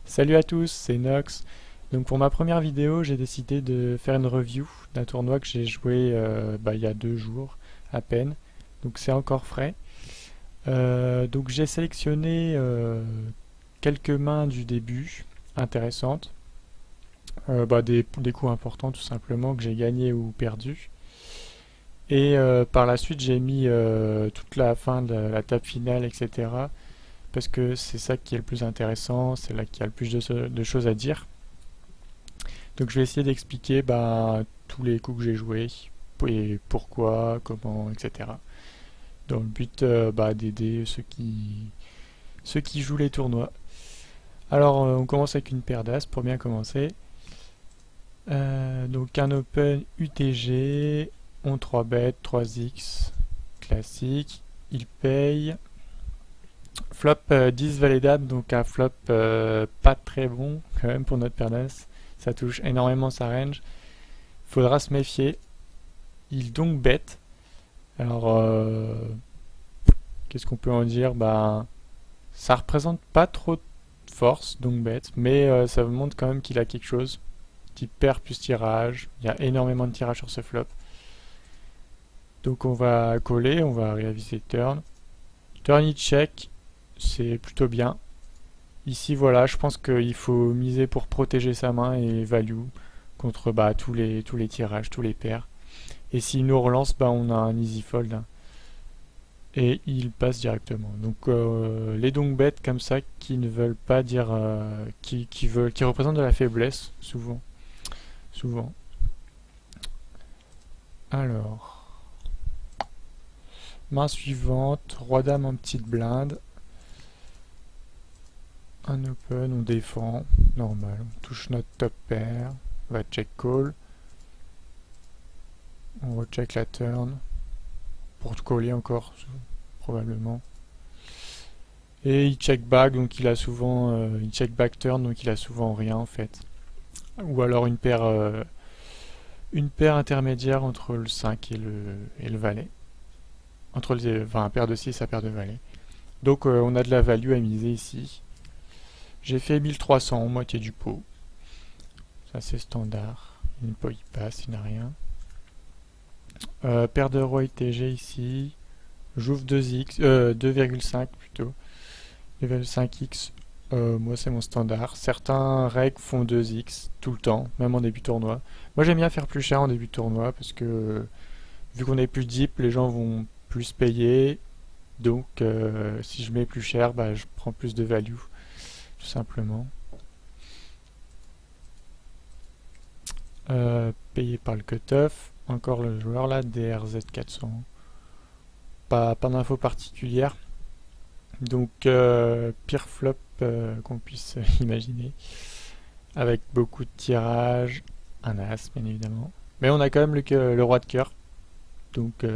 Salut à tous, c'est Nox. Donc pour ma première vidéo, j'ai décidé de faire une review d'un tournoi que j'ai joué il y a 2 jours à peine. Donc c'est encore frais. Donc j'ai sélectionné quelques mains du début intéressantes. Des coups importants tout simplement que j'ai gagné ou perdu. Et par la suite j'ai mis toute la fin de la table finale, etc. Parce que c'est ça qui est le plus intéressant, c'est là qu'il y a le plus de choses à dire. Donc je vais essayer d'expliquer tous les coups que j'ai joués, et pourquoi, comment, etc. Dans le but d'aider ceux qui jouent les tournois. Alors on commence avec une paire d'As pour bien commencer. Donc un Open UTG, on 3 bet, 3x, classique. Il paye. Flop 10 valet dame, donc un flop pas très bon quand même pour notre paire d'As. Ça touche énormément sa range. Faudra se méfier. Il donc bête. Alors, qu'est-ce qu'on peut en dire? Ça représente pas trop de force, donc bête, mais ça vous montre quand même qu'il a quelque chose. Petit paire plus tirage. Il y a énormément de tirage sur ce flop. Donc on va coller, on va réaviser turn. Turn it check, c'est plutôt bien. Ici, voilà, je pense qu'il faut miser pour protéger sa main et value contre tous les tirages, tous les pairs. Et s'il nous relance, on a un easy fold, hein. Et il passe directement. Donc les donc bêtes comme ça qui ne veulent pas dire qui représentent de la faiblesse souvent. Souvent. Alors, main suivante, roi dame en petite blinde. Un open, on défend, normal. On touche notre top pair, on va check call. On recheck la turn pour coller encore probablement. Et il check back, donc il check back turn, donc il a souvent rien en fait. Ou alors une paire intermédiaire entre le 5 et le valet. Enfin, un paire de 6 à paire de valet. Donc on a de la value à miser ici. J'ai fait 1300, moitié du pot. Ça c'est standard. Il passe, il n'a rien. Paire de roi ITG ici. J'ouvre 2,5 plutôt. 2,5x. Moi c'est mon standard. Certains règles font 2x tout le temps, même en début de tournoi. Moi j'aime bien faire plus cher en début de tournoi parce que vu qu'on est plus deep, les gens vont plus payer. Donc si je mets plus cher, je prends plus de value, tout simplement. Payé par le cutoff. Encore le joueur là, DRZ400. Pas d'infos particulières. Donc pire flop qu'on puisse imaginer. Avec beaucoup de tirages. Un as, bien évidemment. Mais on a quand même le roi de cœur. Donc,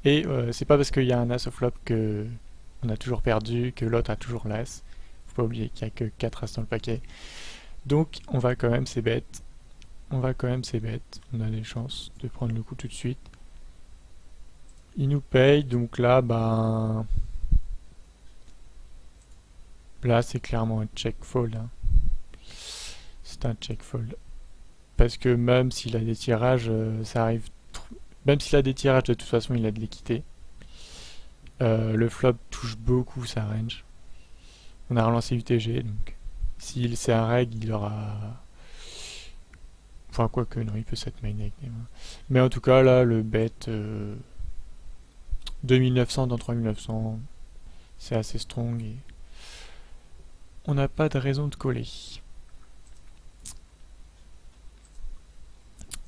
c'est pas parce qu'il y a un as au flop que on a toujours perdu, que l'autre a toujours l'as. Faut pas oublier qu'il y a que 4 as dans le paquet. Donc on va quand même c'est bête. On va quand même c'est bête. On a des chances de prendre le coup tout de suite. Il nous paye, donc là, là c'est clairement un check fold, hein. C'est un check fold. Parce que même s'il a des tirages, ça arrive. Même s'il a des tirages, de toute façon, il a de l'équité. Le flop touche beaucoup sa range. On a relancé UTG, donc s'il c'est un reg, il aura. Enfin, quoique, non, il peut set main avec des mains. Mais en tout cas, là, le bet 2900 dans 3900, c'est assez strong et on n'a pas de raison de coller.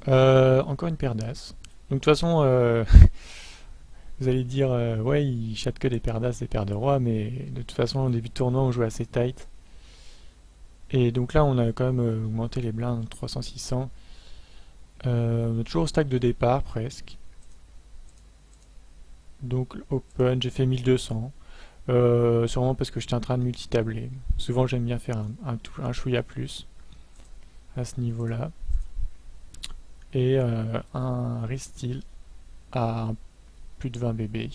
Encore une paire d'as. Donc de toute façon, vous allez dire, ouais, il chatte que des paires d'as, des paires de rois, mais de toute façon, au début de tournoi, on joue assez tight. Et donc là, on a quand même augmenté les blindes 300-600. On est toujours au stack de départ, presque. Donc open, j'ai fait 1200. Sûrement parce que j'étais en train de multitabler. Souvent, j'aime bien faire un chouïa plus à ce niveau-là. Et un restyl à plus de 20 bb.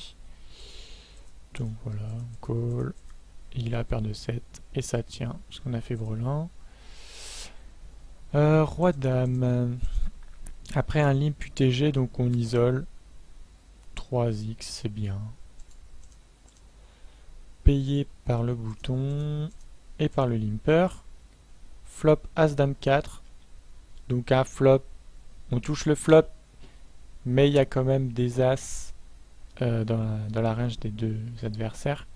Donc voilà, on call. Il a paire de 7 et ça tient, parce qu'on a fait brelan. Roi dame. Après un limp UTG, donc on isole 3x, c'est bien. Payé par le bouton et par le limper. Flop as dame 4. Donc un flop, on touche le flop, mais il y a quand même des as dans la range des deux adversaires.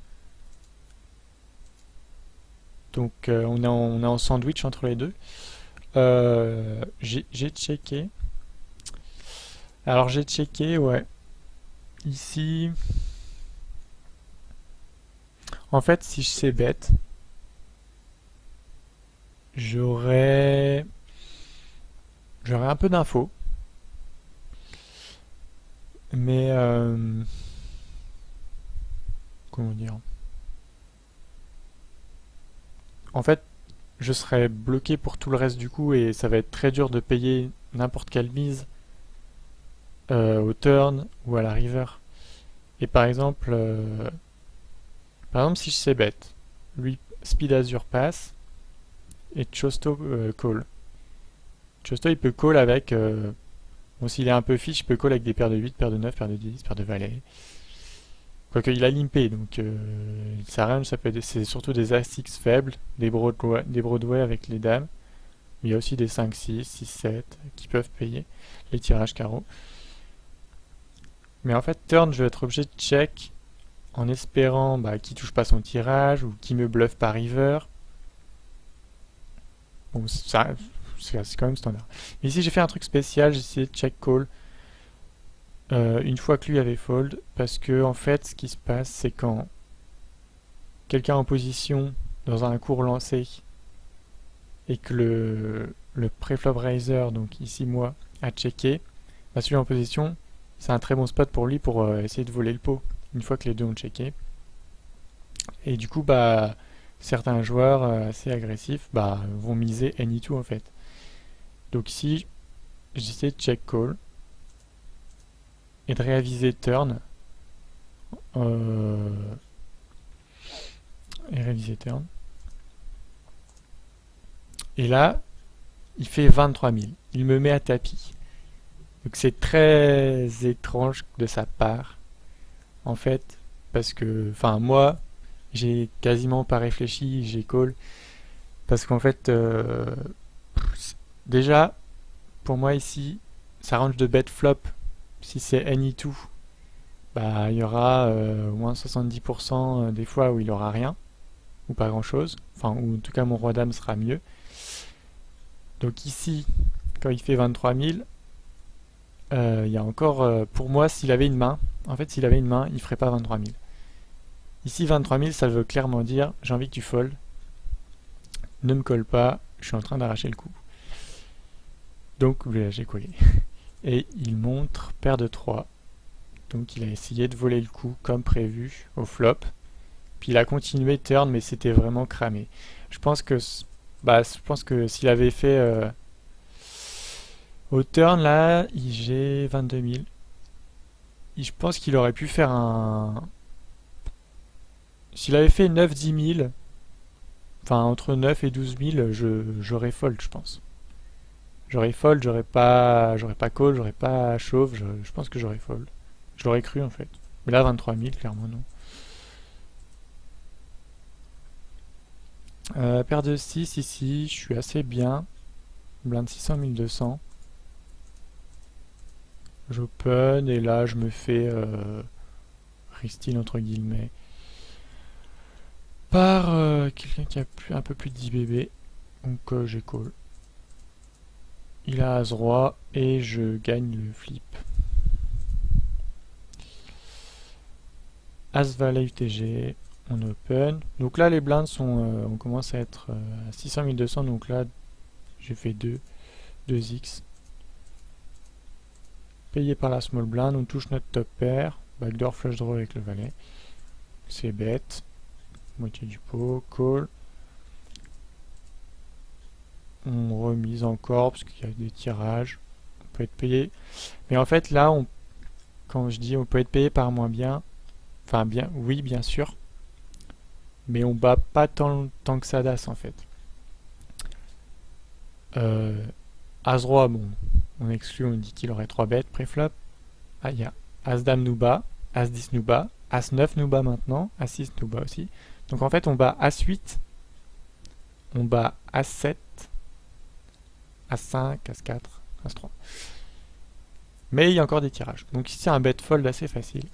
Donc on est en sandwich entre les deux. J'ai checké. Alors j'ai checké, ouais. Ici, en fait, si je sais bête, j'aurais un peu d'infos, mais comment dire? En fait, je serais bloqué pour tout le reste du coup et ça va être très dur de payer n'importe quelle mise au turn ou à la river. Et par exemple si je sais bête, lui speed azure passe et Chosto call. Chosto il peut call avec, bon s'il est un peu fiche, il peut call avec des paires de 8, paires de 9, paires de 10, paires de valet. Quoique il a limpé, donc sa range c'est surtout des As-X faibles, des Broadway avec les dames. Il y a aussi des 5-6, 6-7 qui peuvent payer les tirages carreaux. Mais en fait, turn, je vais être obligé de check en espérant qu'il touche pas son tirage ou qu'il me bluffe par river. Bon, ça, c'est quand même standard. Mais ici, j'ai fait un truc spécial, j'ai essayé de check call une fois que lui avait fold, parce que en fait, ce qui se passe, c'est quand quelqu'un en position dans un cours lancé et que le pré-flop raiser, donc ici moi, a checké, celui en position, c'est un très bon spot pour lui pour essayer de voler le pot, une fois que les deux ont checké. Et du coup, certains joueurs assez agressifs vont miser any2 en fait. Donc ici, j'essaie de check call et de réaviser turn. Et réviser turn. Et là, il fait 23 000. Il me met à tapis. Donc c'est très étrange de sa part, en fait, parce que, enfin, moi, j'ai quasiment pas réfléchi, j'ai call, parce qu'en fait, déjà, pour moi ici, ça range de bet flop. Si c'est any2, il y aura au moins 70% des fois où il aura rien, ou pas grand chose, enfin, ou en tout cas mon roi dame sera mieux. Donc ici, quand il fait 23 000, il y a encore, pour moi, s'il avait une main, en fait, s'il avait une main, il ferait pas 23 000. Ici, 23 000, ça veut clairement dire, j'ai envie que tu fold, ne me colle pas, je suis en train d'arracher le coup. Donc, j'ai collé. Et il montre paire de 3. Donc, il a essayé de voler le coup comme prévu au flop. Puis il a continué turn, mais c'était vraiment cramé. Je pense que, s'il avait fait au turn, là, j'ai 22 000. Je pense qu'il aurait pu faire un... S'il avait fait 9-10 000, enfin entre 9 et 12 000, j'aurais fold, je pense. J'aurais fold, j'aurais pas call, j'aurais pas shove, je pense que j'aurais fold. Je l'aurais cru en fait. Mais là, 23 000, clairement non. Paire de 6 ici, je suis assez bien. Blind 600, 1200. J'open et là je me fais restyle entre guillemets par quelqu'un qui a un peu plus de 10 bébés. Donc j'ai call. Il a As-Roi et je gagne le flip. As-Valet UTG, on open. Donc là les blindes sont, on commence à être à 600 1200, donc là j'ai fait 2x. Payé par la small blind, on touche notre top pair. Backdoor flush draw avec le valet. C'est bête. Moitié du pot, call. On remise encore parce qu'il y a des tirages. On peut être payé. Mais en fait là, quand je dis on peut être payé par moins bien, enfin bien, oui bien sûr. mais on bat pas tant que ça d'As en fait. As-Roi, bon, on exclut, on dit qu'il aurait 3 bêtes pré-flop. Ah, il y a As-Dame nous bat, As-10 nous bat, As-9 nous bat maintenant, As-6 nous bat aussi. Donc en fait, on bat As-8, on bat As-7, As-5, As-4, As-3. Mais il y a encore des tirages. Donc ici, un bet fold assez facile.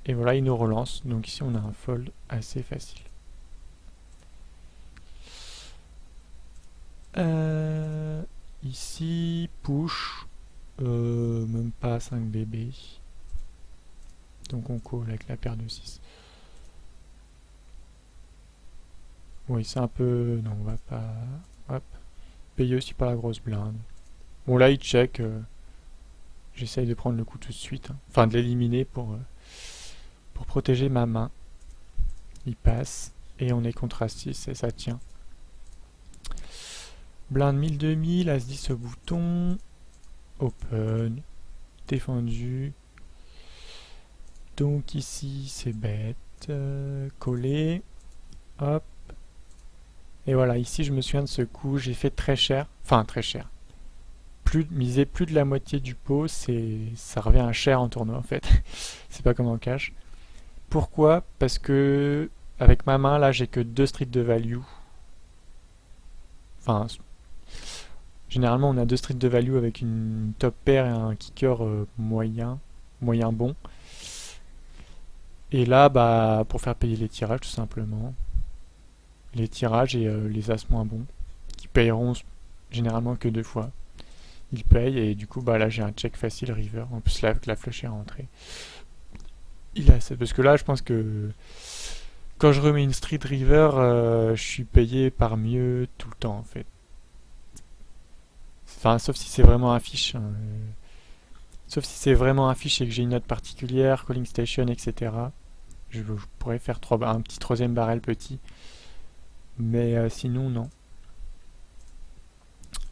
Et voilà, il nous relance. Donc ici, on a un fold assez facile. Ici, push. Même pas 5 bébés. Donc on call avec la paire de 6. Oui, c'est un peu... Non, on va pas... Hop. Payer aussi par la grosse blinde. Bon, là, il check. J'essaye de prendre le coup tout de suite. Hein. Enfin, de l'éliminer pour protéger ma main. Il passe. Et on est contre As-6 et ça tient. Blinde 1000-2000, As-10 au bouton. Open. Défendu. Donc ici, c'est bête. Coller. Hop. Et voilà, ici, je me souviens de ce coup. J'ai fait très cher. Enfin, très cher. Miser plus de la moitié du pot, ça revient à cher en tournoi en fait. C'est pas comme en cash. Pourquoi? Parce que avec ma main là j'ai que 2 streets de value. Enfin, généralement on a 2 streets de value avec une top pair et un kicker moyen bon. Et là bah pour faire payer les tirages tout simplement. Les tirages et les as moins bons qui payeront généralement que 2 fois. Il paye et du coup bah là j'ai un check facile river. En plus là la flush est rentrée. Il a assez parce que là je pense que quand je remets une street river, je suis payé par mieux tout le temps en fait. Enfin sauf si c'est vraiment un fiche. Hein, sauf si c'est vraiment un fiche et que j'ai une note particulière, calling station, etc. Je pourrais faire un petit troisième barrel petit. Mais sinon non.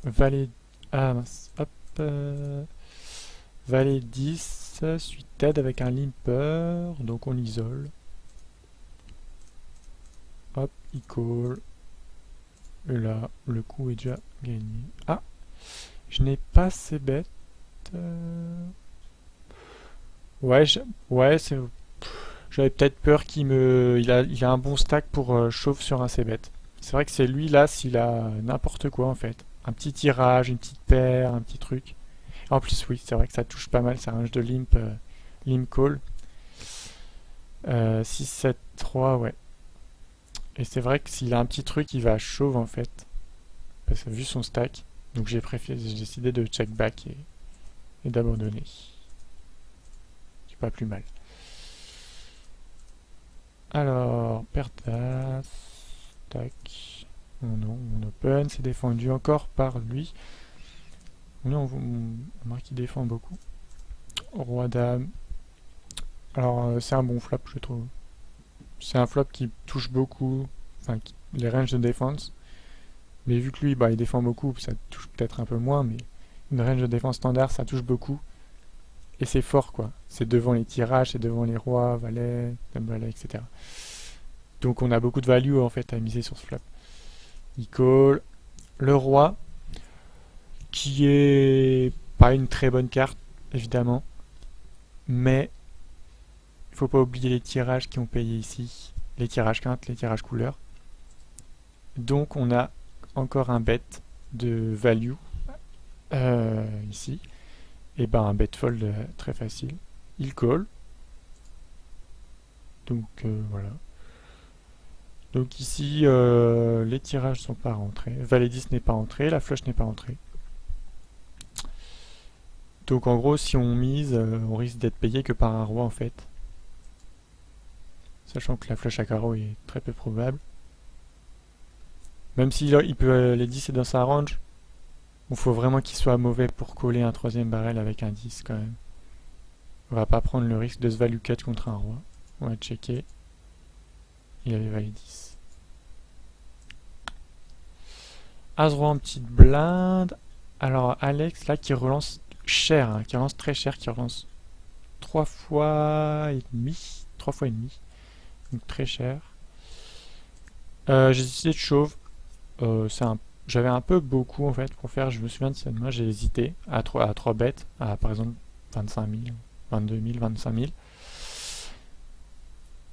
Valet. Ah mince. Hop. Valet 10, suite TED avec un limper, donc on isole. Hop, il call. Et là, le coup est déjà gagné. Ah, je n'ai pas ces bêtes. Ouais, j'avais peut-être peur il a un bon stack pour chauffe sur un c-bet. C'est vrai que c'est lui là s'il a n'importe quoi en fait. Un petit tirage, une petite paire, un petit truc. En plus, oui, c'est vrai que ça touche pas mal, c'est un range de limp call. 6, 7, 3, ouais. Et c'est vrai que s'il a un petit truc, il va chauve en fait. Parce que vu son stack. Donc j'ai décidé de check back et d'abandonner. C'est pas plus mal. Alors, perte d'as. Tac. Oh non, on open, c'est défendu encore par lui. On remarque qu'il défend beaucoup. Roi dame. Alors c'est un bon flop je trouve. C'est un flop qui touche beaucoup, enfin les ranges de défense. Mais vu que lui bah, il défend beaucoup, ça touche peut-être un peu moins, mais une range de défense standard ça touche beaucoup. Et c'est fort quoi. C'est devant les tirages, c'est devant les rois, valets, dame valet, etc. Donc on a beaucoup de value en fait à miser sur ce flop. Il call le roi, qui est pas une très bonne carte, évidemment. Mais il faut pas oublier les tirages qui ont payé ici. Les tirages quintes, les tirages couleurs. Donc on a encore un bet de value ici. Et ben un bet fold très facile. Il call. Donc voilà. Donc ici les tirages sont pas rentrés. Valet 10 n'est pas rentré, la flush n'est pas rentrée. Donc en gros si on mise, on risque d'être payé que par un roi en fait. Sachant que la flush à carreau est très peu probable. Même s'il peut les 10 est dans sa range, il faut vraiment qu'il soit mauvais pour coller un troisième barrel avec un 10 quand même. On va pas prendre le risque de se value cut contre un roi. On va checker. Il avait valet 10. As-roi en petite blinde. Alors Alex là qui relance cher, hein, qui relance très cher, qui relance 3 fois et demi. 3 fois et demi. Donc très cher. J'ai décidé de chauve. J'avais un peu beaucoup en fait pour faire. Je me souviens de cette main, j'ai hésité à 3 bêtes, à par exemple 25 000, 22 000, 25 000.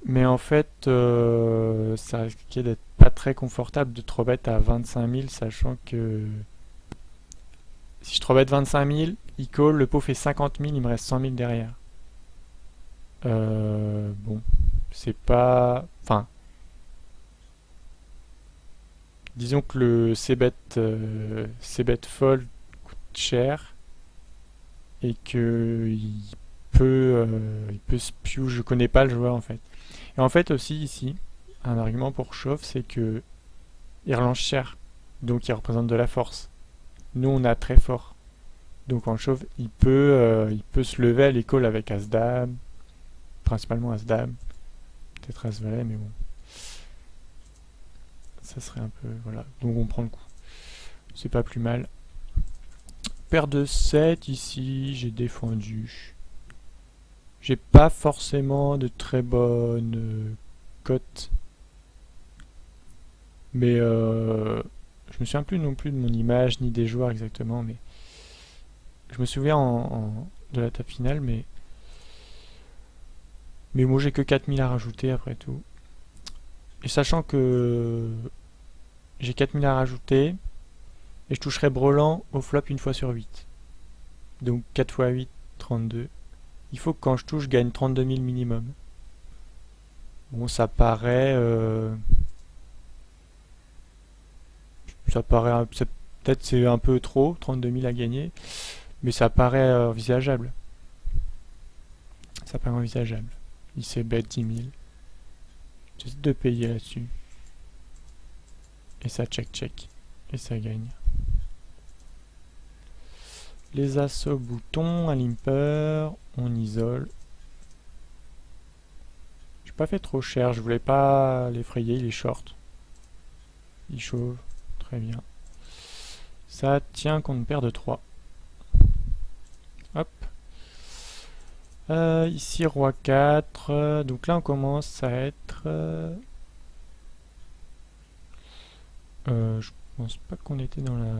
Mais en fait, ça risquait d'être pas très confortable de 3 bêtes à 25 000, sachant que si je 3 bêtes 25 000, il call, le pot fait 50 000, il me reste 100 000 derrière. Bon, c'est pas. Enfin, disons que le C-bet fold coûte cher et que il peut spew. Je connais pas le joueur en fait. Et en fait aussi ici, un argument pour shove, c'est que il relance cher, donc il représente de la force. Nous on a très fort, donc en shove il peut se lever à l'école avec As-Dame, principalement As-Dame, peut-être As-Valet, mais bon, ça serait un peu voilà. Donc on prend le coup. C'est pas plus mal. Paire de 7 ici, j'ai défendu. J'ai pas forcément de très bonnes cotes. Mais je me souviens plus non plus de mon image ni des joueurs exactement. Mais je me souviens de la table finale. Mais moi j'ai que 4000 à rajouter après tout. Et sachant que j'ai 4000 à rajouter. Et je toucherai Brelan au flop une fois sur 8. Donc 4 x 8, 32. Il faut que quand je touche, je gagne 32 000 minimum. Bon, ça paraît... peut-être c'est un peu trop, 32 000 à gagner. Mais ça paraît envisageable. Ça paraît envisageable. Il s'est bet 10 000. J'essaie de payer là-dessus. Et ça check. Et ça gagne. Les assauts boutons, un limper, on isole. J'ai pas fait trop cher, je voulais pas l'effrayer, il est short. Il chauve, très bien. Ça tient contre une paire de 3. Hop. Ici roi 4, donc là on commence à être... je pense pas qu'on était dans la...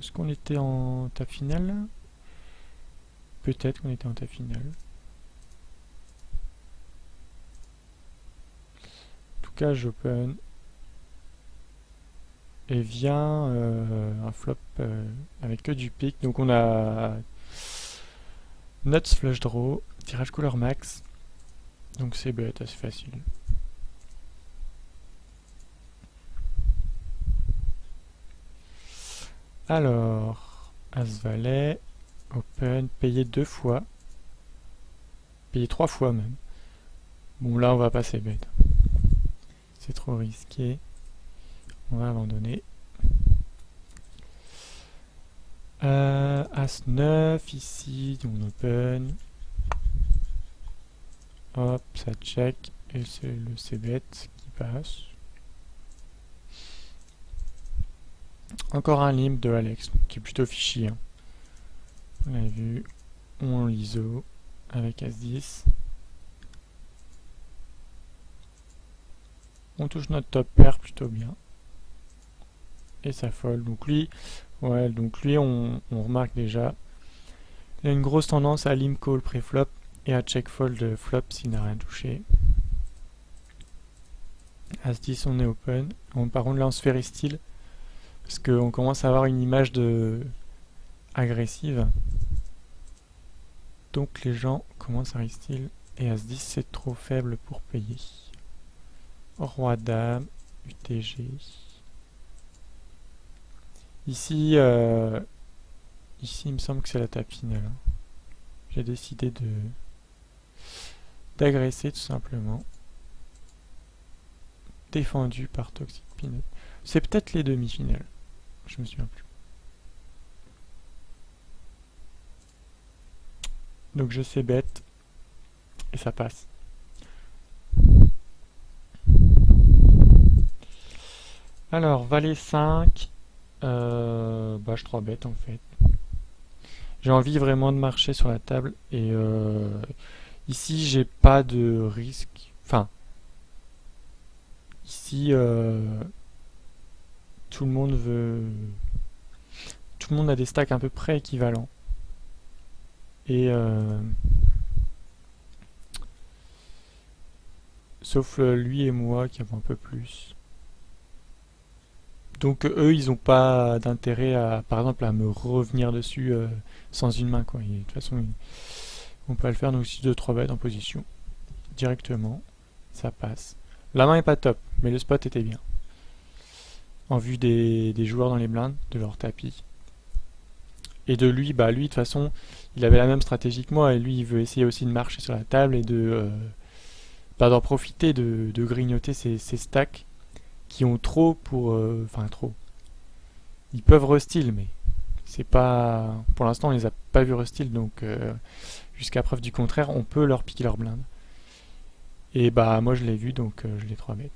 Est-ce qu'on était en table finale? Peut-être qu'on était en table finale. En tout cas, j'open. Et vient un flop avec que du pic. Donc on a nuts flush draw, tirage couleur max. Donc c'est bête, assez facile. Alors, As-Valet, open, payer 2 fois. Payer 3 fois même. Bon là on va passer bête. C'est trop risqué. On va abandonner. As-9 ici, on open. Hop, ça check. Et c'est le C-bet qui passe. Encore un limp de Alex, qui est plutôt fichier. Hein. On a vu. On l'ISO avec As-10. On touche notre top pair plutôt bien. Et ça fold. Donc lui, on remarque déjà. Il a une grosse tendance à limp call pré-flop et à check fold flop s'il n'a rien touché. As-10, on est open. Par contre, là, on se fait restyle parce qu'on commence à avoir une image de agressive. Donc les gens commencent à restyle et As-10, c'est trop faible pour payer. Roi-Dame, UTG. Ici, il me semble que c'est la table finale. Hein. J'ai décidé d'agresser tout simplement. Défendu par Toxic Peanut. C'est peut-être les demi-finales. Je me souviens plus. Donc je sais bête. Et ça passe. Alors, valet 5. Je 3 bêtes en fait. J'ai envie vraiment de marcher sur la table et Ici, j'ai pas de risque. Enfin, ici, tout le monde veut... Tout le monde a des stacks à peu près équivalents. Et... sauf lui et moi qui avons un peu plus. Donc eux, ils n'ont pas d'intérêt à, par exemple, à me revenir dessus sans une main, quoi. Et, de toute façon, on peut le faire, donc 6, 2, 3 bêtes en position. Directement, ça passe. La main est pas top, mais le spot était bien. En vue des joueurs dans les blindes, de leur tapis. Et de lui, bah lui, de toute façon, il avait la même stratégie que moi, et lui, il veut essayer aussi de marcher sur la table et d'en profiter, de grignoter ses stacks qui ont trop pour... Enfin, trop. Ils peuvent re-steal, mais c'est pas... Pour l'instant, on les a pas vus re-steal, donc jusqu'à preuve du contraire, on peut leur piquer leur blinde. Et bah, moi, je l'ai vu, donc je l'ai 3 bêtes.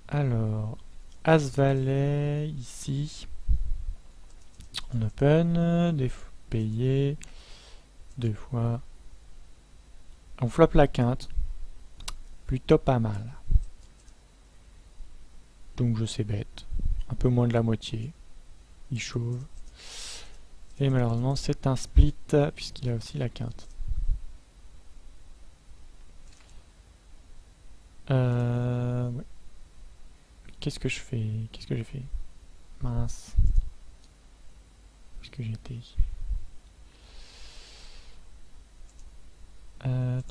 Alors, As-Valet, ici. On open, payé, 2 fois. On flop la quinte. Plutôt pas mal. Donc je sais bête. Un peu moins de la moitié. Il chauve. Et malheureusement c'est un split puisqu'il a aussi la quinte. Ouais. Qu'est-ce que je fais? Qu'est-ce que j'ai fait? Mince. Où est-ce que j'étais? As,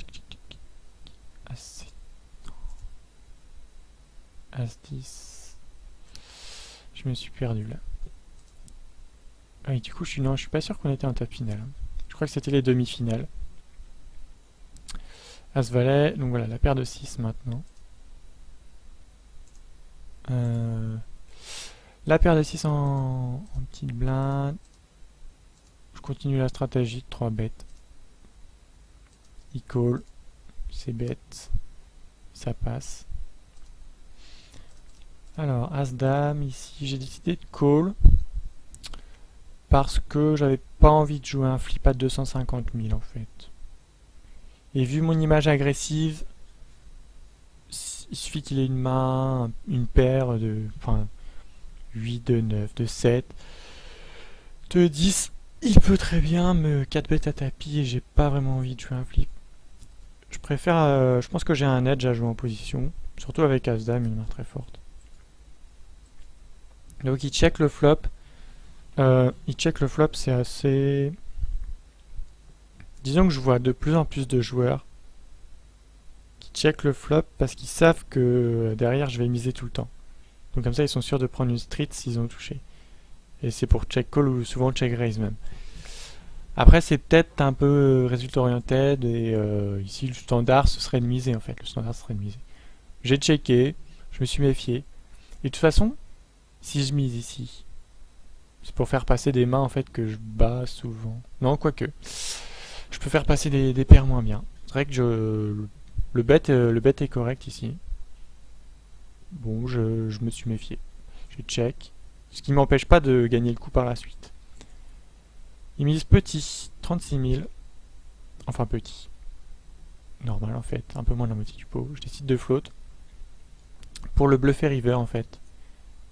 As 10. Je me suis perdu là. Ah oui, du coup, non, je suis pas sûr qu'on était en top finale. Je crois que c'était les demi-finales. As-Valet, donc voilà, la paire de 6 maintenant. La paire de 6 en petite blinde. Je continue la stratégie de 3 bêtes. Il call, c'est bête, ça passe. Alors, As-Dame, ici, j'ai décidé de call parce que j'avais pas envie de jouer un flip à 250 000 en fait. Et vu mon image agressive, il suffit qu'il ait une main, une paire de... Enfin, 8, de 9, de 7, de 10. Il peut très bien me 4 bêtes à tapis et j'ai pas vraiment envie de jouer un flip. Je préfère... je pense que j'ai un edge à jouer en position. Surtout avec As-Dame, une main très forte. Donc il check le flop. C'est assez... Disons que je vois de plus en plus de joueurs qui check le flop parce qu'ils savent que derrière je vais miser tout le temps. Donc comme ça ils sont sûrs de prendre une street s'ils ont touché. Et c'est pour check call ou souvent check raise même. Après c'est peut-être un peu résultat oriented et ici le standard ce serait de miser en fait. Le standard serait de miser. J'ai checké, je me suis méfié. Et de toute façon, si je mise ici, c'est pour faire passer des mains en fait que je bats souvent. Non, quoique. Je peux faire passer des paires moins bien. C'est vrai que le bet est correct ici. Bon, je me suis méfié. Je check. Ce qui ne m'empêche pas de gagner le coup par la suite. Il mise petit, 36 000. Enfin petit. Normal en fait, un peu moins de la moitié du pot. Je décide de float. Pour le bluffer river en fait.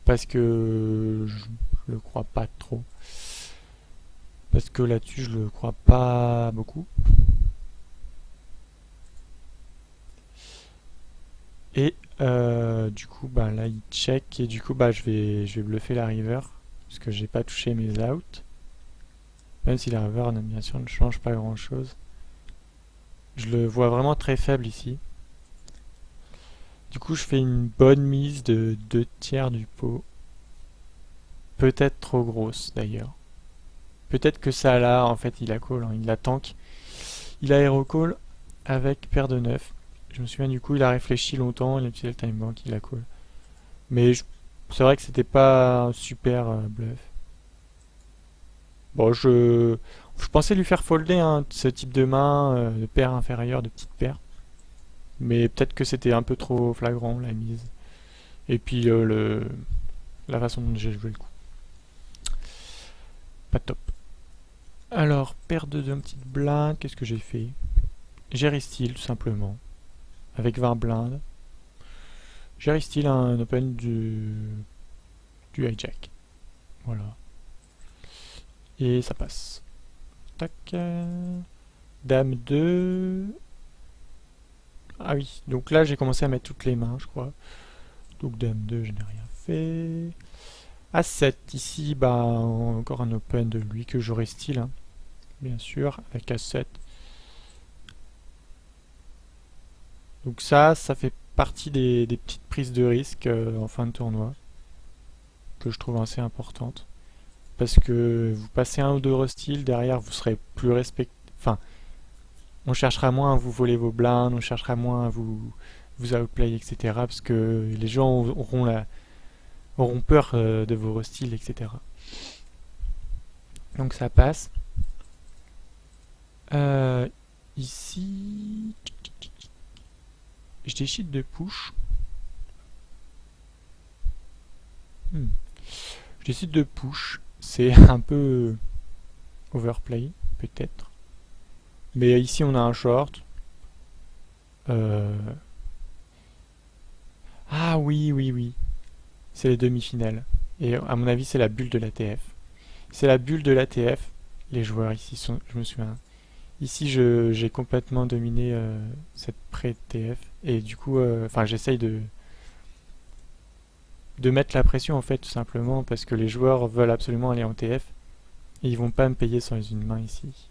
Parce que je le crois pas trop. Parce que là-dessus je le crois pas beaucoup. Et du coup bah là il check et du coup bah je vais bluffer la river parce que j'ai pas touché mes outs. Même si la river bien sûr ne change pas grand chose. Je le vois vraiment très faible ici. Du coup je fais une bonne mise de 2 tiers du pot. Peut-être trop grosse d'ailleurs. Peut-être que ça là en fait il a call, hein, il a tank. Il a hero call avec paire de 9. Je me souviens du coup il a réfléchi longtemps, il a utilisé le time bank, il a call. Mais c'est vrai que c'était pas un super bluff. Bon, je pensais lui faire folder hein, ce type de main, de paire inférieure, de petite paire. Mais peut-être que c'était un peu trop flagrant la mise. Et puis la façon dont j'ai joué le coup. Pas top. Alors, paire de deux petites blindes, qu'est-ce que j'ai fait? J'ai restyle tout simplement, avec 20 blindes. J'ai restyle un open du hijack. Voilà. Et ça passe. Tac. Dame 2. Ah oui, donc là j'ai commencé à mettre toutes les mains, je crois. Donc Dame 2, je n'ai rien fait. A7, ici, bah encore un open de lui que j'aurais style, hein, bien sûr, avec A7. Donc ça fait partie des petites prises de risque en fin de tournoi, que je trouve assez importantes. Parce que vous passez un ou deux restyles, derrière vous serez plus respecté. Enfin, on cherchera moins à vous voler vos blindes, on cherchera moins à vous outplay, etc. Parce que les gens auront peur de vos restyles, etc. Donc ça passe. Euh, Ici, je décide de push. Hmm. Je décide de push. C'est un peu overplay, peut-être. Mais ici, on a un short. Euh, Ah oui, oui, oui. C'est les demi-finales. Et à mon avis, c'est la bulle de l'ATF. C'est la bulle de l'ATF. Les joueurs ici sont, je me souviens. Ici, j'ai complètement dominé cette pré-TF. Et du coup, enfin, j'essaye de mettre la pression, en fait, tout simplement, parce que les joueurs veulent absolument aller en TF. Et ils vont pas me payer sans une main ici.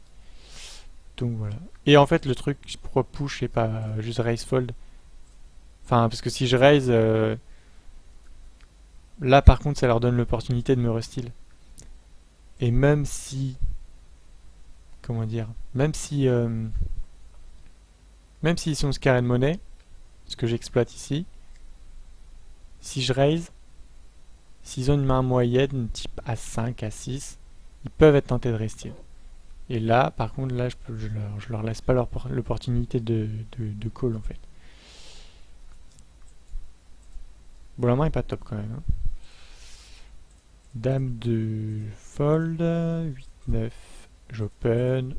Donc voilà. Et en fait, le truc, pourquoi push et pas juste raise fold? Enfin, parce que si je raise, là par contre, ça leur donne l'opportunité de me restyle. Et même si, comment dire, même s'ils sont carré de monnaie, ce que j'exploite ici, si je raise, s'ils ont une main moyenne, type A5, A6, ils peuvent être tentés de restyle. Et là, par contre, là, je leur laisse pas l'opportunité de call en fait. Bon, la main est pas top quand même, hein. Dame de fold, 8, 9, j'open,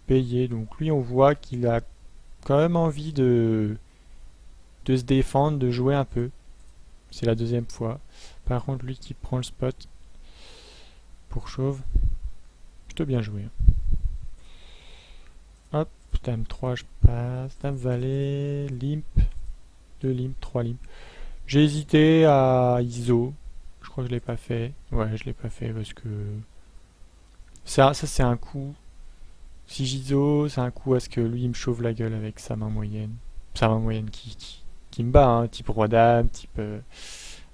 payé. Donc lui, on voit qu'il a quand même envie de se défendre, de jouer un peu. C'est la deuxième fois. Par contre, lui qui prend le spot pour chauve, plutôt bien joué. Hop, dame 3, je passe. Dame valet, limp, 2 limp, 3 limp. J'ai hésité à ISO. Je crois que je l'ai pas fait. Ouais, je l'ai pas fait parce que ça c'est un coup. Si j'ISO, c'est un coup à ce que lui il me chauffe la gueule avec sa main moyenne. Sa main moyenne qui me bat, hein, type roi dame, type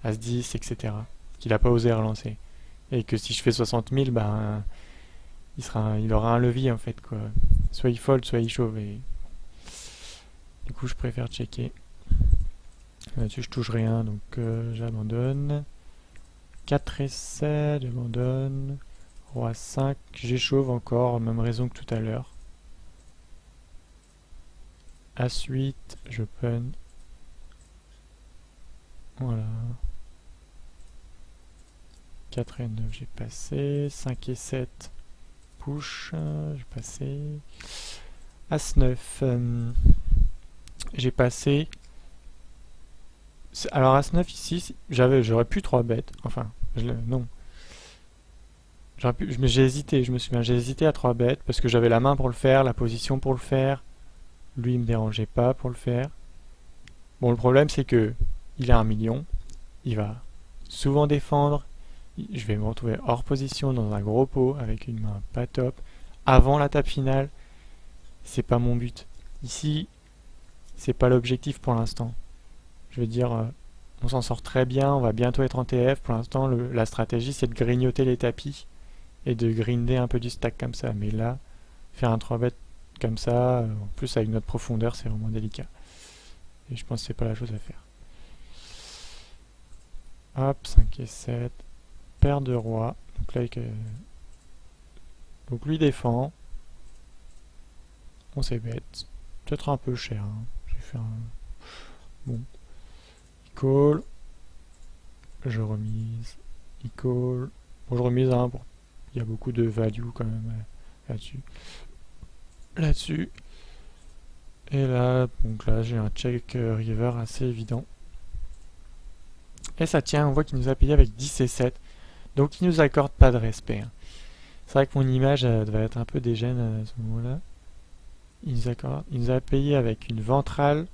As-10, etc. Qu'il a pas osé relancer. Et que si je fais 60 000, ben, il aura un levier en fait, quoi. Soit il fold, soit il chauffe. Et du coup, je préfère checker. Là-dessus, je touche rien, donc j'abandonne. 4 essais, j'abandonne. Roi 5, j'échauve encore, même raison que tout à l'heure. As-8, j'open. Voilà. 4 et 9, j'ai passé. 5 et 7, push, j'ai passé. As-9, j'ai passé. Alors As-9 ici, j'aurais pu 3 bêtes. Enfin, non. J'ai hésité, je me souviens, j'ai hésité à 3 bêtes parce que j'avais la main pour le faire, la position pour le faire. Lui, il me dérangeait pas pour le faire. Bon, le problème, c'est que il a 1 million. Il va souvent défendre. Je vais me retrouver hors position dans un gros pot avec une main pas top. Avant la table finale, c'est pas mon but. Ici, c'est pas l'objectif pour l'instant. Je veux dire, on s'en sort très bien, on va bientôt être en TF. Pour l'instant, la stratégie, c'est de grignoter les tapis et de grinder un peu du stack comme ça. Mais là, faire un 3-bet comme ça, en plus avec notre profondeur, c'est vraiment délicat. Et je pense que c'est pas la chose à faire. Hop, 5 et 7. Paire de roi. Donc là, donc lui défend. On s'est bête. Peut-être un peu cher, hein. J'ai fait un... Bon. Il call. Je remise. Il call. Bon, je remise un pour il y a beaucoup de value quand même là-dessus. Et là, donc là j'ai un check river assez évident. Et ça tient, on voit qu'il nous a payé avec 10 et 7. Donc il nous accorde pas de respect. Hein. C'est vrai que mon image devait être un peu dégène à ce moment-là. Il nous a payé avec une ventrale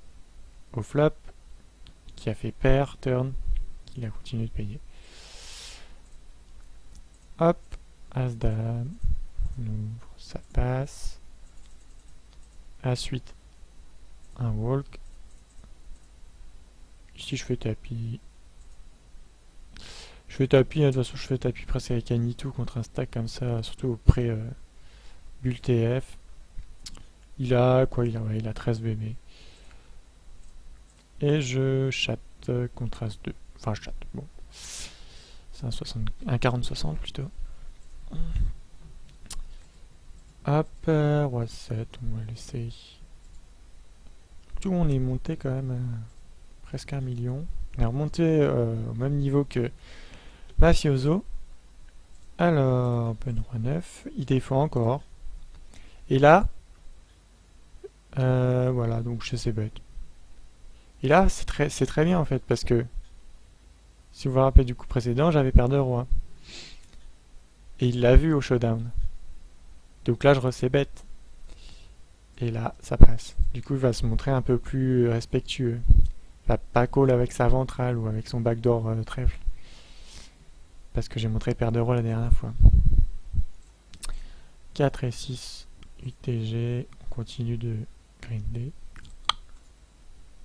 au flop qui a fait pair, turn, qu'il a continué de payer. Hop, As-Dame, on ouvre, ça passe. As-8, un walk. Ici je fais tapis. Je fais tapis, hein, de toute façon je fais tapis presque avec Anitou contre un stack comme ça, surtout auprès Bull TF. Il a quoi? Il a 13 bébés. Et je chatte contre As-2. Enfin je chatte, bon. C'est un 40-60 plutôt. Hop, roi 7, on va laisser. Tout on est monté quand même presque 1 million. On est remonté au même niveau que Mafioso. Alors, open roi 9, il défend encore. Et là, voilà, donc je sais bête. Et là, c'est très bien en fait, parce que si vous vous rappelez du coup précédent, j'avais paire de roi. Et il l'a vu au showdown. Donc là, je recais bête. Et là, ça passe. Du coup, il va se montrer un peu plus respectueux. Il va pas call avec sa ventrale ou avec son backdoor trèfle. Parce que j'ai montré paire de roi la dernière fois. 4 et 6, 8 TG. On continue de grinder.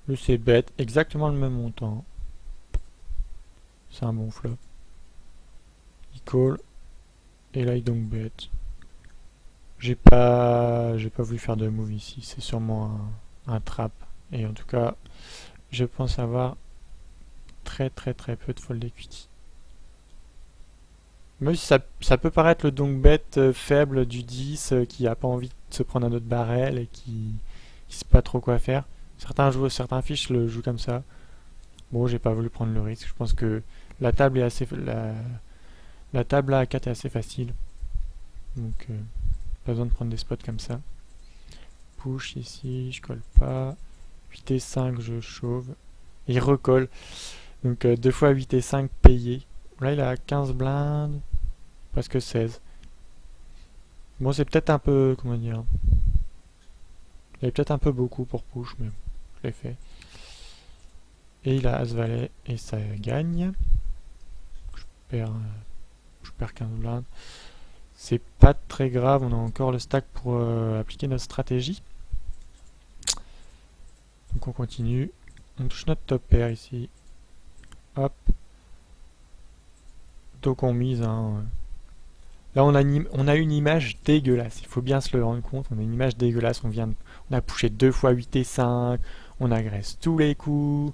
Le c'est bête, exactement le même montant. C'est un bon flop. Il call. Et là, il donc bête. J'ai pas voulu faire de move ici. C'est sûrement un trap. Et en tout cas, je pense avoir très peu de fold equity. Même si ça peut paraître le donc bet faible du 10 qui a pas envie de se prendre un autre barrel et qui sait pas trop quoi faire. Certains fiches le jouent comme ça. Bon, j'ai pas voulu prendre le risque. Je pense que la table est assez la table à 4 est assez facile. Donc pas besoin de prendre des spots comme ça. Push ici, je colle pas. 8 et 5, je chauve. Et il recolle. Donc 2 fois 8 et 5 payé. Là, il a 15 blindes. Presque 16. Bon, c'est peut-être un peu... Comment dire? Il est peut-être un peu beaucoup pour push, mais bon, je l'ai fait. Et il a As-Valet et ça gagne. Je perds 15 blindes. C'est pas très grave, on a encore le stack pour appliquer notre stratégie. Donc on continue. On touche notre top pair ici. Hop. Donc on mise. Hein. Là on a une image dégueulasse. Il faut bien se le rendre compte. On a une image dégueulasse. On a pushé 2 fois 8 et 5. On agresse tous les coups.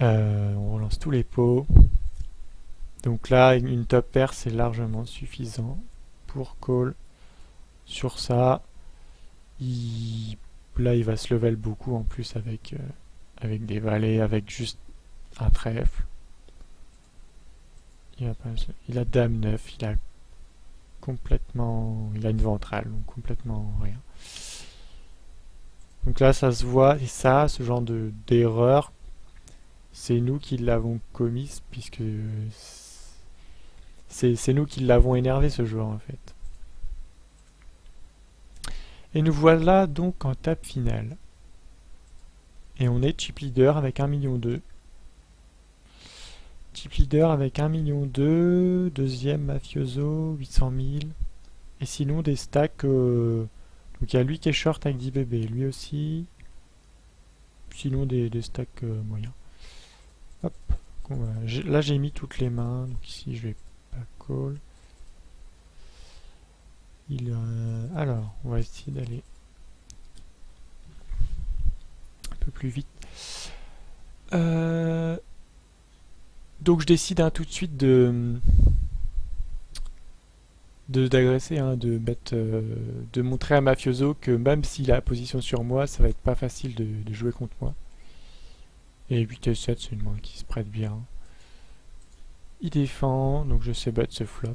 On relance tous les pots. Donc là, une top pair, c'est largement suffisant pour call sur ça. Là, il va se level beaucoup en plus avec des valets, avec juste un trèfle. Il a dame 9, il a une ventrale, donc complètement rien. Donc là, ça se voit, et ça, ce genre d'erreur, c'est nous qui l'avons commise, puisque c'est nous qui l'avons énervé, ce joueur, en fait. Et nous voilà donc en table finale. Et on est chip leader avec 1,2 million. Chip leader avec 1,2 million. Deuxième Mafioso, 800 000. Et sinon des stacks... donc il y a lui qui est short avec 10 bébés. Lui aussi. Sinon des stacks moyens. Hop. Là j'ai mis toutes les mains. Donc ici je vais pas call. Alors, on va essayer d'aller un peu plus vite. Donc je décide tout de suite d'agresser, de montrer à Mafioso que même s'il a la position sur moi, ça va être pas facile de jouer contre moi. Et 8 et 7, c'est une main qui se prête bien. Il défend, donc je sais battre ce flop.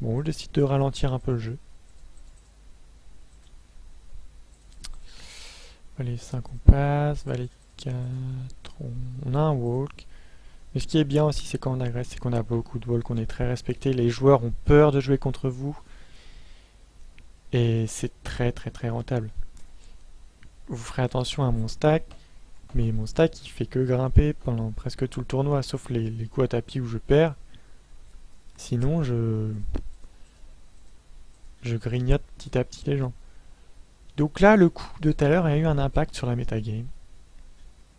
Bon, je décide de ralentir un peu le jeu. Valet 5 on passe, valet 4 on a un walk. Mais ce qui est bien aussi c'est quand on agresse, c'est qu'on a beaucoup de walk, on est très respecté, les joueurs ont peur de jouer contre vous. Et c'est très très très rentable. Vous ferez attention à mon stack, mais mon stack il fait que grimper pendant presque tout le tournoi, sauf les coups à tapis où je perds. Sinon je grignote petit à petit les gens. Donc là le coup de tout à l'heure a eu un impact sur la metagame.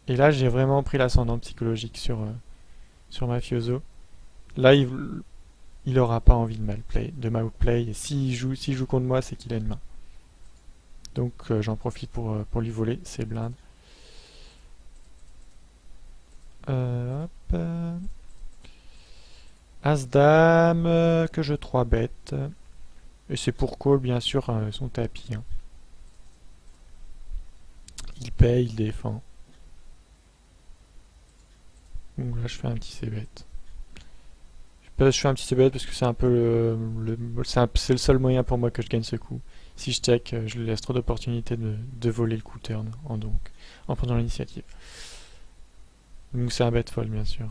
Et là j'ai vraiment pris l'ascendant psychologique sur Mafioso. Là il aura pas envie de m'outplay, et s'il joue contre moi c'est qu'il a une main. Donc j'en profite pour lui voler ses blindes. Hop. As-Dame, que je 3 bêtes. Et c'est pour call, bien sûr, son tapis. Hein. Il paye, il défend. Donc là, je fais un petit c-bet. Je fais un petit c-bet parce que c'est un peu c'est le seul moyen pour moi que je gagne ce coup. Si je check, je lui laisse trop d'opportunités de voler le coup turn en prenant l'initiative. Donc c'est un bet fold, bien sûr.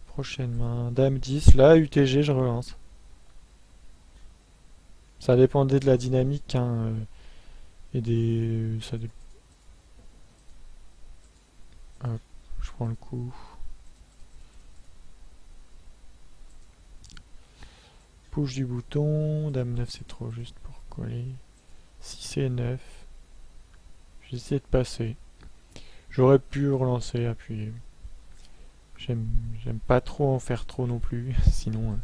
Prochaine main. Dame 10. Là, UTG, je relance. Ça dépendait de la dynamique. Hein, et des... Hop, je prends le coup. Push du bouton. Dame 9, c'est trop juste pour coller. 6 et 9. J'essaie de passer. J'aurais pu relancer, appuyer. J'aime pas trop en faire trop non plus. Sinon...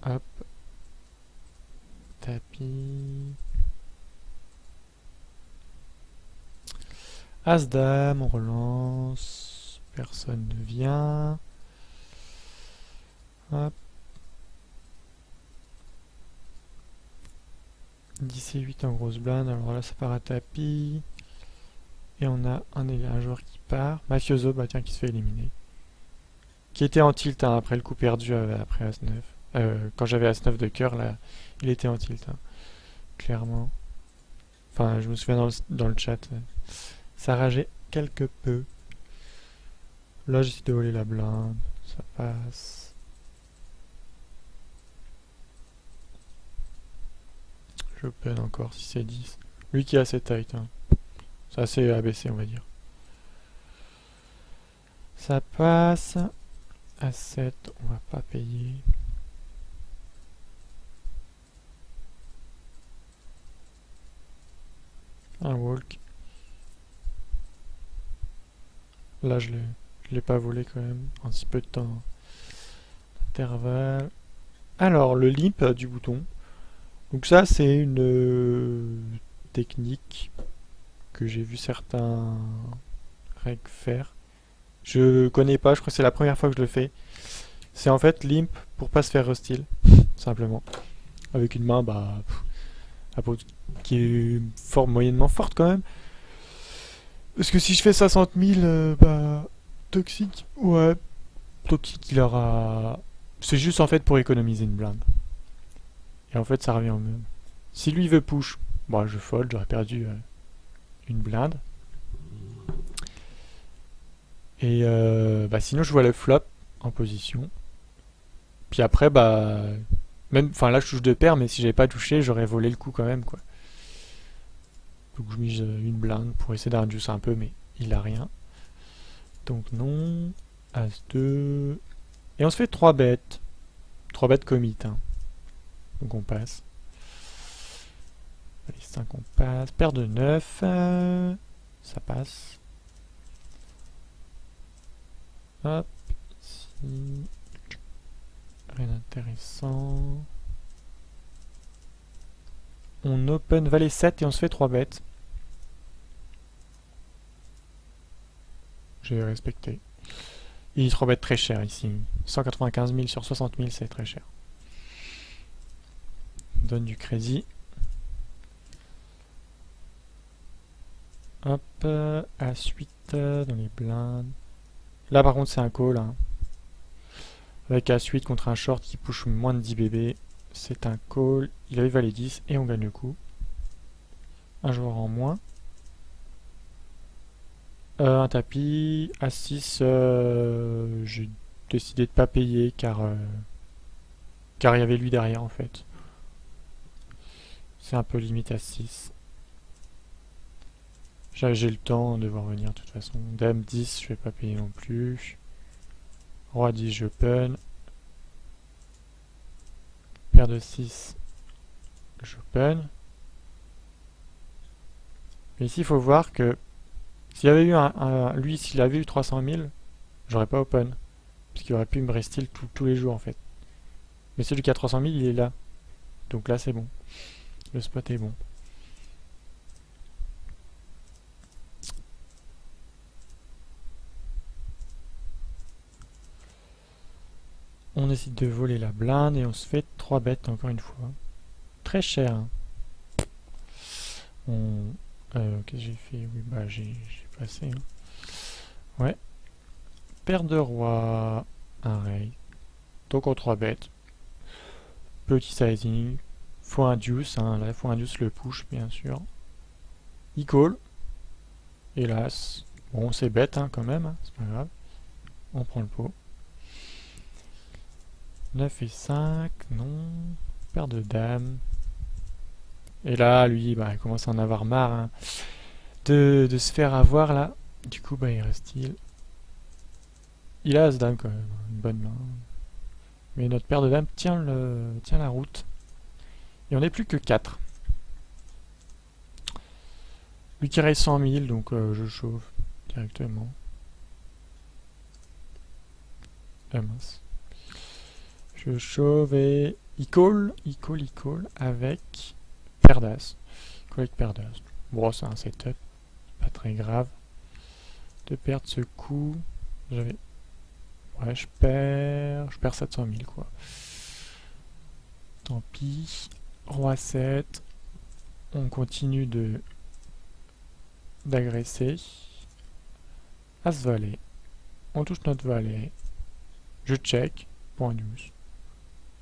hop. Tapis. As-Dame, on relance. Personne ne vient. Hop. 10 et 8 en grosse blinde. Alors là, ça part à tapis. Et on a un joueur qui part. Mafioso, bah tiens, qui se fait éliminer. Qui était en tilt hein, après le coup perdu après As-9. Quand j'avais As-9 de cœur, là, il était en tilt. Hein, clairement. Enfin, je me souviens dans le chat. Ça rageait quelque peu. Là, j'essaie de voler la blinde. Ça passe. Je peine encore si c'est 10. Lui qui est assez tight. Hein. C'est assez abaissé, on va dire. Ça passe. À 7, on va pas payer. Un walk. Là, je l'ai pas volé quand même. En si peu de temps. Intervalle. Alors, le limp du bouton. Donc ça, c'est une technique que j'ai vu certains règles faire. Je connais pas, je crois que c'est la première fois que je le fais. C'est en fait limp pour pas se faire hostile, simplement. Avec une main, bah, qui est moyennement forte quand même. Parce que si je fais 60 000, bah, toxique, ouais, toxique il aura... C'est juste en fait pour économiser une blinde. Et en fait ça revient au même. Si lui veut push, bah je fold, j'aurais perdu une blinde. Et bah sinon je vois le flop en position. Puis après bah... Même, enfin là je touche 2 paires, mais si j'avais pas touché, j'aurais volé le coup quand même quoi. Donc je mise une blinde pour essayer d'inducer un peu, mais il a rien. Donc non. As-2. Et on se fait 3 bêtes. 3 bêtes commit. Hein. Donc on passe. Allez, 5 on passe. Paire de 9. Ça passe. Hop. Ici. Rien d'intéressant. On open valet 7 et on se fait 3 bêtes. J'ai respecté. Il 3 bêtes très cher ici. 195 000 sur 60 000, c'est très cher. On donne du crédit. Hop, As-8 dans les blindes. Là par contre c'est un call, hein. Avec As-8 contre un short qui push moins de 10 bébés. C'est un call. Il avait valet 10 et on gagne le coup. Un joueur en moins. Un tapis. As-6, j'ai décidé de pas payer car il y avait lui derrière en fait. C'est un peu limite As-6. J'ai le temps de voir venir de toute façon. Dame 10, je vais pas payer non plus. Roi 10, j'open. Paire de 6, j'open. Mais ici, il faut voir que s'il y avait eu lui, s'il avait eu 300 000, j'aurais pas open. Parce qu'il aurait pu me rester tous les jours en fait. Mais celui qui a 300 000, il est là. Donc là, c'est bon. Le spot est bon. On décide de voler la blinde et on se fait 3 bêtes encore une fois. Très cher. Hein. Qu'est-ce que j'ai fait? Oui, bah j'ai passé. Hein. Ouais. Paire de roi. Un rey. Donc en 3 bêtes. Petit sizing. Faut un deuce. Hein. Là, faut un deuce le push, bien sûr. Il call. Hélas. Bon, c'est bête hein, quand même. Hein. C'est pas grave. On prend le pot. 9 et 5. Non. Paire de dames. Et là, lui, bah, il commence à en avoir marre hein, de se faire avoir là. Du coup, bah, il reste il a As-Dame quand même, une bonne main. Mais notre paire de dames tient la route. Et on n'est plus que 4. Lui qui raise 100 000, donc je chauffe directement. Ah mince. Je chauffe et il call avec paire d'As. Avec paire d'As. Bon, c'est un setup, pas très grave. De perdre ce coup, j'avais... Ouais, je perds 700 000 quoi. Tant pis. Roi 7. On continue d'agresser. As valet. On touche notre valet. Je check. Point 12.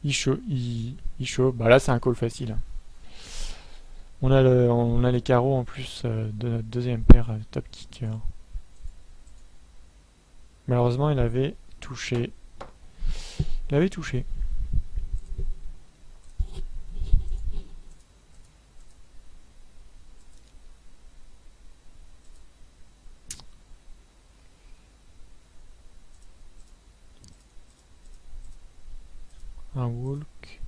Il show. Bah là c'est un call facile. Hein. On a les carreaux en plus de notre deuxième paire top kicker. Malheureusement il avait touché. Il avait touché. Un walk.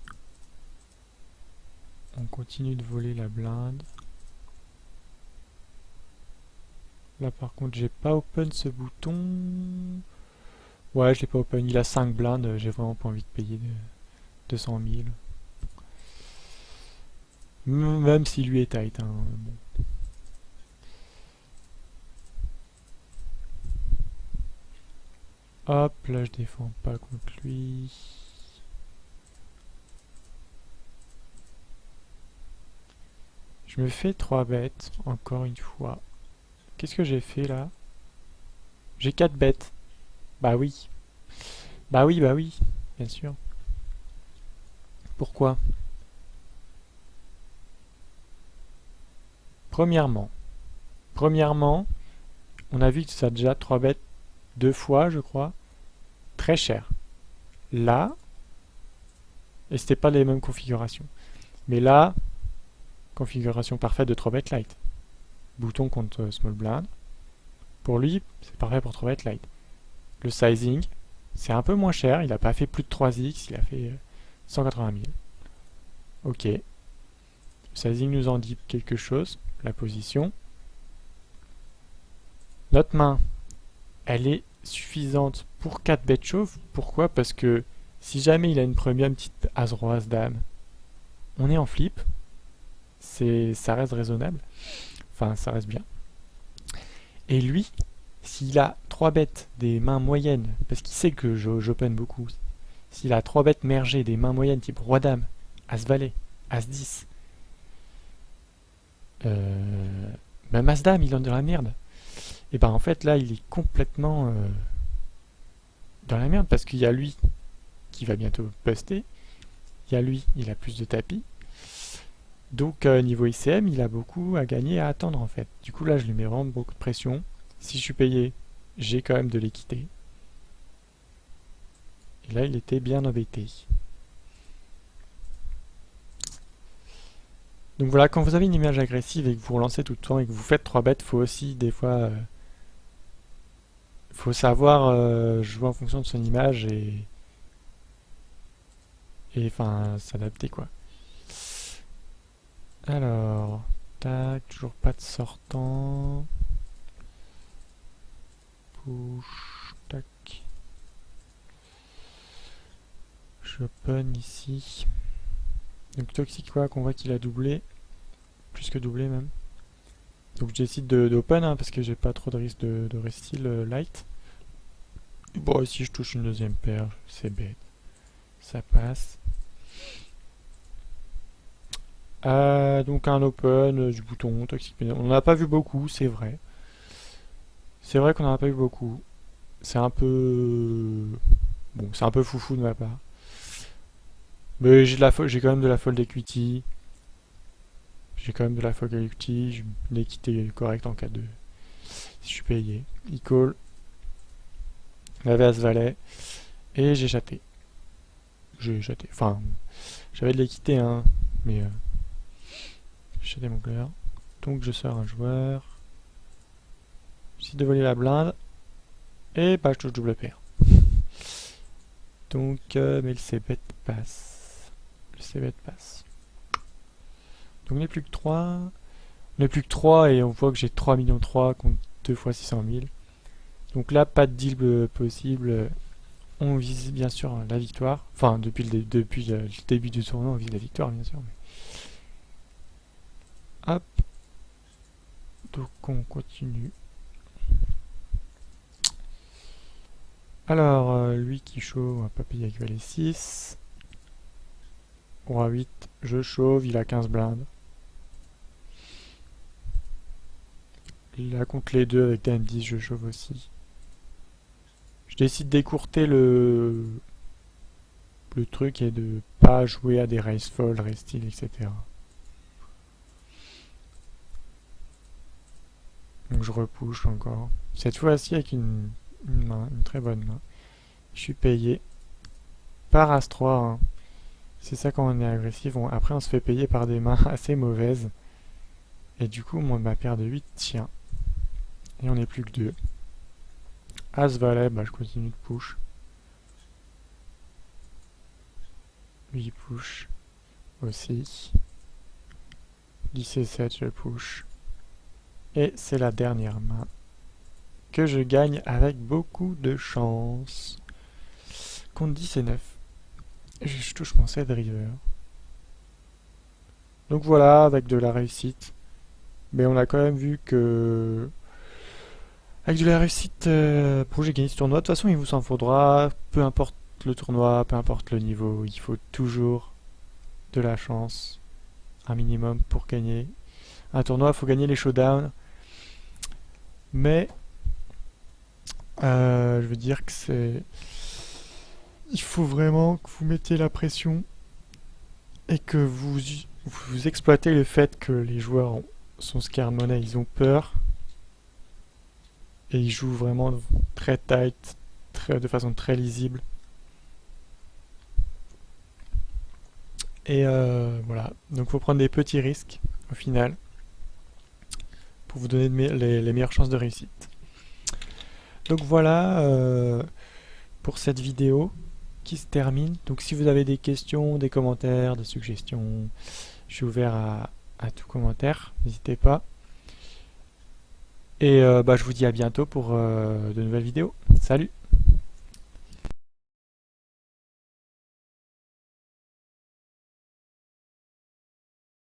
On continue de voler la blinde. Là par contre j'ai pas open ce bouton. Ouais je l'ai pas open, il a 5 blindes, j'ai vraiment pas envie de payer 200 000. Même si lui est tight. Hein, bon. Hop, là je défends pas contre lui. Je me fais 3 bêtes, encore une fois. Qu'est-ce que j'ai fait là? J'ai 4 bêtes. Bah oui. Bah oui, bien sûr. Pourquoi? Premièrement, on a vu que ça a déjà 3 bêtes 2 fois, je crois. Très cher. Là, et c'était pas les mêmes configurations. Mais là, configuration parfaite de 3 bêtes light. Bouton contre small blind. Pour lui, c'est parfait pour 3 bêtes light. Le sizing, c'est un peu moins cher. Il n'a pas fait plus de 3x, il a fait 180 000. Ok. Le sizing nous en dit quelque chose. La position. Notre main, elle est suffisante pour 4 bêtes chauves. Pourquoi? Parce que si jamais il a une première petite As-Roi, As-Dame, on est en flip. Ça reste raisonnable. Enfin, ça reste bien. Et lui, s'il a 3 bêtes des mains moyennes, parce qu'il sait que j'open beaucoup, s'il a 3 bêtes mergées des mains moyennes type Roi-Dame, As-Valet, As-10, ben Même Asdam, il est dans la merde. Et ben en fait là, il est complètement dans la merde parce qu'il y a lui qui va bientôt buster. Il y a lui, il a plus de tapis. Donc niveau ICM, il a beaucoup à gagner, à attendre en fait. Du coup là, je lui mets vraiment beaucoup de pression. Si je suis payé, j'ai quand même de l'équité. Et là, il était bien embêté. Donc voilà, quand vous avez une image agressive et que vous relancez tout le temps et que vous faites 3 bêtes, faut aussi des fois faut savoir jouer en fonction de son image et enfin s'adapter quoi. Alors, tac, toujours pas de sortant. Push, tac. J'open ici. Donc Toxic quoi, qu'on voit qu'il a doublé. Plus que doublé même. Donc je décide d'open hein, parce que j'ai pas trop de risque de restyl light. Bon ici je touche une deuxième paire, c'est bête. Ça passe. Donc un open, du bouton, Toxic. On n'en a pas vu beaucoup, c'est vrai. C'est vrai qu'on n'en a pas vu beaucoup. C'est un peu... Bon, c'est un peu foufou de ma part. Mais j'ai quand même de la fold equity. J'ai quand même de la fold equity. J'ai une équité correcte en cas de... Si je suis payé. Il call. J'avais As-Valet. Et j'ai chaté. J'ai chaté. Enfin, j'avais de l'équité, hein. Mais... j'ai chaté mon clair. Donc je sors un joueur. J'essaie de voler la blinde. Et bah je touche double paire. Donc, mais le C-bet passe. Le C-bet passe. Donc on n'est plus que 3. On n'est plus que 3 et on voit que j'ai 3 millions 3 contre 2 fois 600 000. Donc là, pas de deal possible. On vise bien sûr la victoire. Enfin, depuis le début du tournoi, on vise la victoire, bien sûr. Mais... hop. Donc on continue. Alors, lui qui chauffe, on va pas payer avec valet 6. Roi 8, je chauffe, il a 15 blindes. Il a contre les deux avec dame 10, je chauffe aussi. Je décide d'écourter le truc et de pas jouer à des raise fold, raise steal, etc. Donc je repousse encore. Cette fois-ci avec une très bonne main. Je suis payé par As-3. Hein. C'est ça quand on est agressif. Après on se fait payer par des mains assez mauvaises. Et du coup ma paire de 8 tient. Et on n'est plus que 2. As-Valet, bah je continue de push. Lui push aussi. 10 et 7, je push. Et c'est la dernière main que je gagne avec beaucoup de chance. Contre 10 et 9. Je touche mon 7 river. Donc voilà, avec de la réussite. Mais on a quand même vu que... avec de la réussite, pour j'ai gagné ce tournoi. De toute façon, il vous en faudra. Peu importe le tournoi, peu importe le niveau. Il faut toujours de la chance. Un minimum pour gagner. Un tournoi, il faut gagner les showdowns. Mais... je veux dire que c'est... il faut vraiment que vous mettiez la pression et que vous exploitez le fait que les joueurs sont scared money, ils ont peur et ils jouent vraiment très tight, de façon très lisible. Et voilà, donc il faut prendre des petits risques au final pour vous donner les meilleures chances de réussite. Donc voilà pour cette vidéo qui se termine. Donc si vous avez des questions, des commentaires, des suggestions, je suis ouvert à tout commentaire, n'hésitez pas. Et je vous dis à bientôt pour de nouvelles vidéos. Salut!